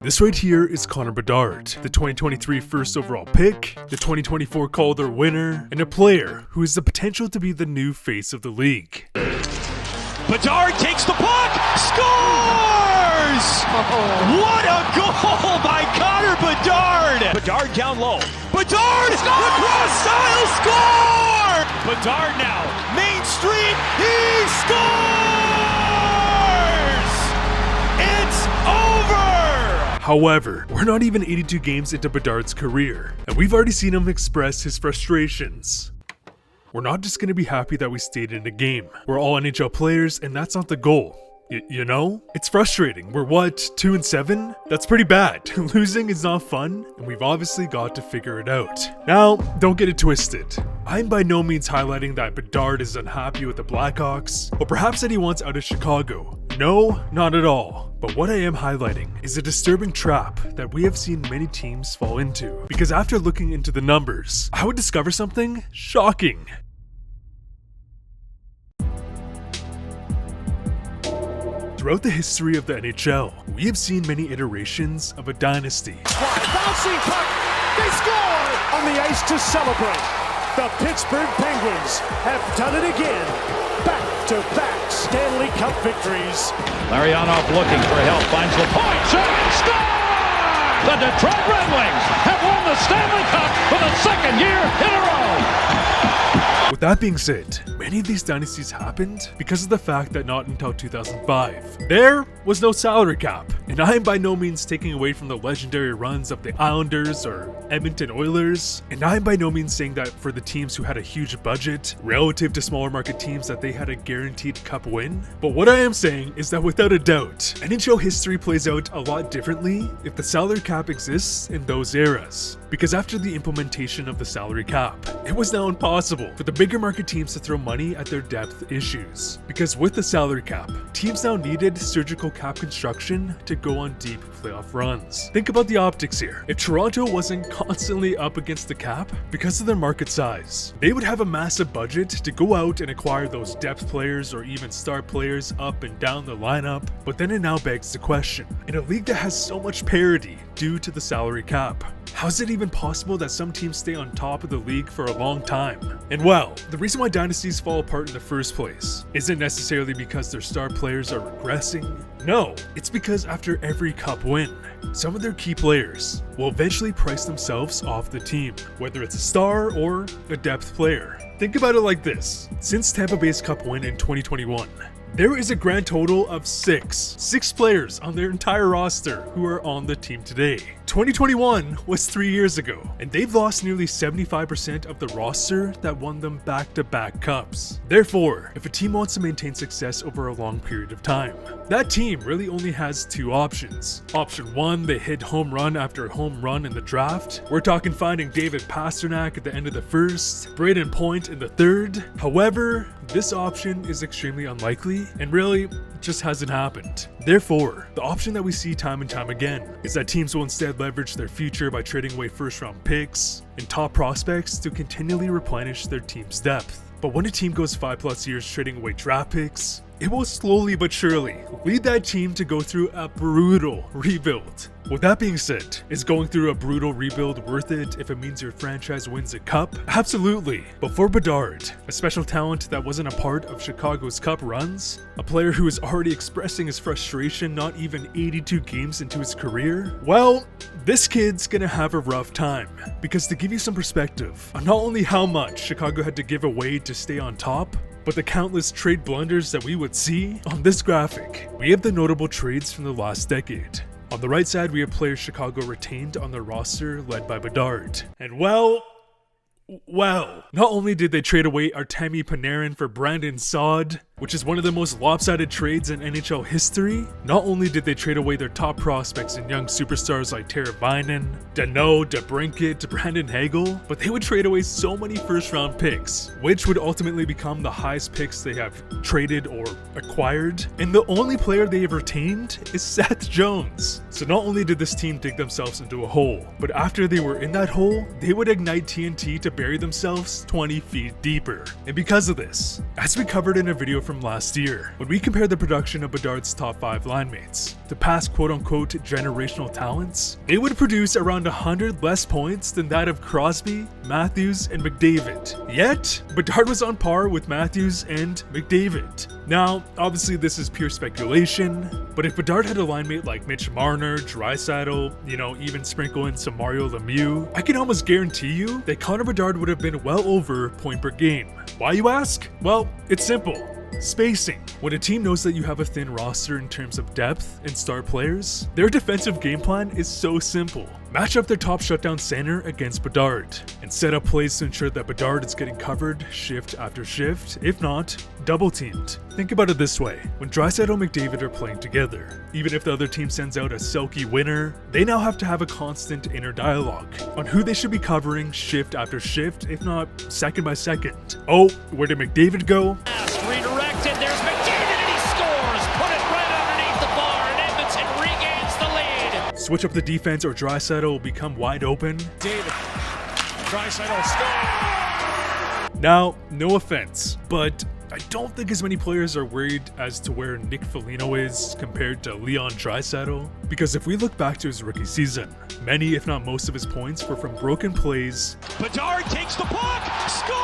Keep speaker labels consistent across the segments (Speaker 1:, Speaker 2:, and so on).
Speaker 1: This right here is Connor Bedard, the 2023 first overall pick, the 2024 Calder winner, and a player who has the potential to be the new face of the league.
Speaker 2: Bedard takes the puck, scores! What a goal by Connor Bedard! Bedard down low. Bedard! Across style score! Bedard now, Main Street, he scores! It's over!
Speaker 1: However, we're not even 82 games into Bedard's career, and we've already seen him express his frustrations. We're not just going to be happy that we stayed in the game. We're all NHL players, and that's not the goal. You know? It's frustrating. We're what, 2-7? That's pretty bad. Losing is not fun, and we've obviously got to figure it out. Now, don't get it twisted. I'm by no means highlighting that Bedard is unhappy with the Blackhawks, or perhaps that he wants out of Chicago. No, not at all. But what I am highlighting is a disturbing trap that we have seen many teams fall into. Because after looking into the numbers, I would discover something shocking. Throughout the history of the NHL, we have seen many iterations of a dynasty.
Speaker 3: Bouncing puck, they score! On the ice to celebrate. The Pittsburgh Penguins have done it again. Back-to-back Stanley Cup victories.
Speaker 4: Larionov looking for help, finds the point, shot, score! The Detroit Red Wings have won the Stanley Cup for the second year in a row.
Speaker 1: With that being said, many of these dynasties happened because of the fact that not until 2005, there was no salary cap. And I am by no means taking away from the legendary runs of the Islanders or Edmonton Oilers, and I am by no means saying that for the teams who had a huge budget relative to smaller market teams that they had a guaranteed cup win. But what I am saying is that without a doubt, NHL history plays out a lot differently if the salary cap exists in those eras. Because after the implementation of the salary cap, it was now impossible for the bigger market teams to throw money at their depth issues. Because with the salary cap, teams now needed surgical cap construction to go on deep playoff runs. Think about the optics here. If Toronto wasn't constantly up against the cap because of their market size, they would have a massive budget to go out and acquire those depth players or even star players up and down the lineup. But then it now begs the question, in a league that has so much parity due to the salary cap, how is it even possible that some teams stay on top of the league for a long time? And well, the reason why dynasties fall apart in the first place isn't necessarily because their star players are regressing. No, it's because after every cup win, some of their key players will eventually price themselves off the team, whether it's a star or a depth player. Think about it like this. Since Tampa Bay's cup win in 2021, there is a grand total of six players on their entire roster who are on the team today. 2021 was 3 years ago, and they've lost nearly 75% of the roster that won them back-to-back cups. Therefore, if a team wants to maintain success over a long period of time, that team really only has two options. Option one, they hit home run after home run in the draft. We're talking finding David Pastrnak at the end of the first, Braden Point in the third. However, this option is extremely unlikely and really just hasn't happened. Therefore, the option that we see time and time again is that teams will instead leverage their future by trading away first-round picks and top prospects to continually replenish their team's depth. But when a team goes 5+ years trading away draft picks, it will slowly but surely lead that team to go through a brutal rebuild. With that being said, is going through a brutal rebuild worth it if it means your franchise wins a cup? Absolutely. But for Bedard, a special talent that wasn't a part of Chicago's cup runs, a player who is already expressing his frustration not even 82 games into his career, well, this kid's gonna have a rough time. Because to give you some perspective on not only how much Chicago had to give away to stay on top, but the countless trade blunders that we would see on this graphic, we have the notable trades from the last decade. On the right side, we have players Chicago retained on their roster led by Bedard. And well, not only did they trade away Artemi Panarin for Brandon Saad, which is one of the most lopsided trades in NHL history, not only did they trade away their top prospects and young superstars like Teravainen, Danault, DeBrincat, Brandon Hagel, but they would trade away so many first-round picks, which would ultimately become the highest picks they have traded or acquired. And the only player they have retained is Seth Jones. So not only did this team dig themselves into a hole, but after they were in that hole, they would ignite TNT to bury themselves 20 feet deeper. And because of this, as we covered in a video from from last year. When we compare the production of Bedard's top 5 line mates to past quote-unquote generational talents, they would produce around 100 less points than that of Crosby, Matthews, and McDavid. Yet, Bedard was on par with Matthews and McDavid. Now, obviously this is pure speculation, but if Bedard had a line mate like Mitch Marner, Draisaitl, even sprinkle in some Mario Lemieux, I can almost guarantee you that Connor Bedard would have been well over point per game. Why, you ask? Well, it's simple. Spacing. When a team knows that you have a thin roster in terms of depth and star players, their defensive game plan is so simple. Match up their top shutdown center against Bedard, and set up plays to ensure that Bedard is getting covered shift after shift, if not, double teamed. Think about it this way, when Draisaitl and McDavid are playing together, even if the other team sends out a silky winner, they now have to have a constant inner dialogue on who they should be covering shift after shift, if not second by second. Oh, where did McDavid go?
Speaker 4: Redirected, there's McDavid and he scores! Put it right underneath the bar and Edmonton regains the lead!
Speaker 1: Switch up the defense or Draisaitl will become wide open.
Speaker 2: David. Draisaitl score!
Speaker 1: Now, no offense, but I don't think as many players are worried as to where Nick Foligno is compared to Leon Draisaitl, because if we look back to his rookie season, many if not most of his points were from broken plays.
Speaker 2: Bedard takes the puck, scores!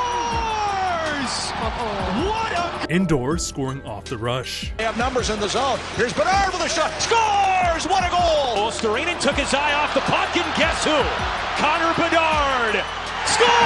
Speaker 2: What a
Speaker 1: Indoor scoring off the rush.
Speaker 2: They have numbers in the zone. Here's Bedard with a shot, scores! What a goal! Ostarinen took his eye off the puck, and guess who? Connor Bedard scores!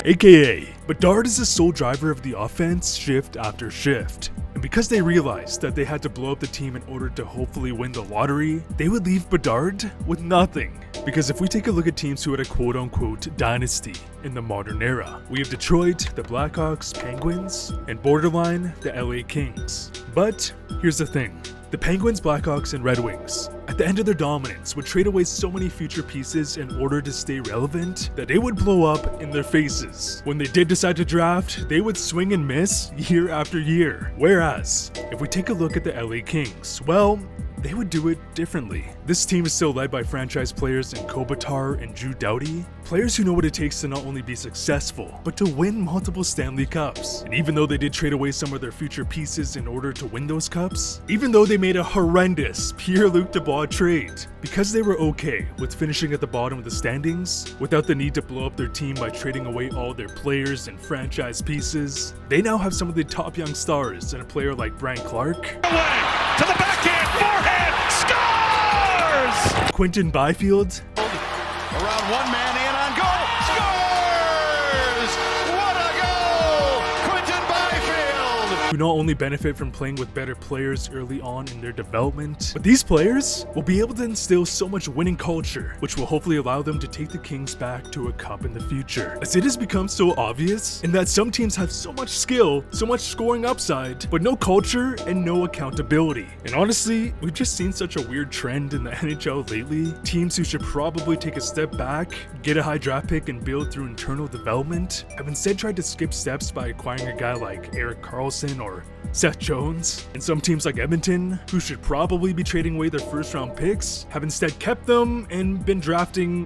Speaker 1: AKA, Bedard is the sole driver of the offense shift after shift. And because they realized that they had to blow up the team in order to hopefully win the lottery, they would leave Bedard with nothing. Because if we take a look at teams who had a quote-unquote dynasty in the modern era, we have Detroit, the Blackhawks, Penguins, and borderline, the LA Kings. But here's the thing. The Penguins, Blackhawks, and Red Wings, at the end of their dominance, would trade away so many future pieces in order to stay relevant that they would blow up in their faces. When they did decide to draft, they would swing and miss year after year. Whereas, if we take a look at the LA Kings, well, they would do it differently. This team is still led by franchise players in Kopitar and Drew Doughty, players who know what it takes to not only be successful, but to win multiple Stanley Cups. And even though they did trade away some of their future pieces in order to win those cups, even though they made a horrendous Pierre-Luc Dubois trade, because they were okay with finishing at the bottom of the standings, without the need to blow up their team by trading away all their players and franchise pieces, they now have some of the top young stars and a player like Brian Clark,
Speaker 2: to the backhand, forehand, scores!
Speaker 1: Quinton Byfield,
Speaker 2: Around one man in on goal, scores! What a goal! Quinton Byfield!
Speaker 1: who not only benefit from playing with better players early on in their development, but these players will be able to instill so much winning culture, which will hopefully allow them to take the Kings back to a cup in the future. As it has become so obvious in that some teams have so much skill, so much scoring upside, but no culture and no accountability. And honestly, we've just seen such a weird trend in the NHL lately. Teams who should probably take a step back, get a high draft pick, and build through internal development have instead tried to skip steps by acquiring a guy like Erik Karlsson or Seth Jones. And some teams like Edmonton, who should probably be trading away their first round picks, have instead kept them and been drafting,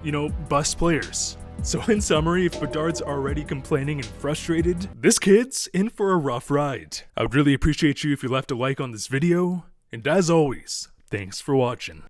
Speaker 1: bust players. So in summary, if Bedard's already complaining and frustrated, this kid's in for a rough ride. I would really appreciate you if you left a like on this video, and as always, thanks for watching.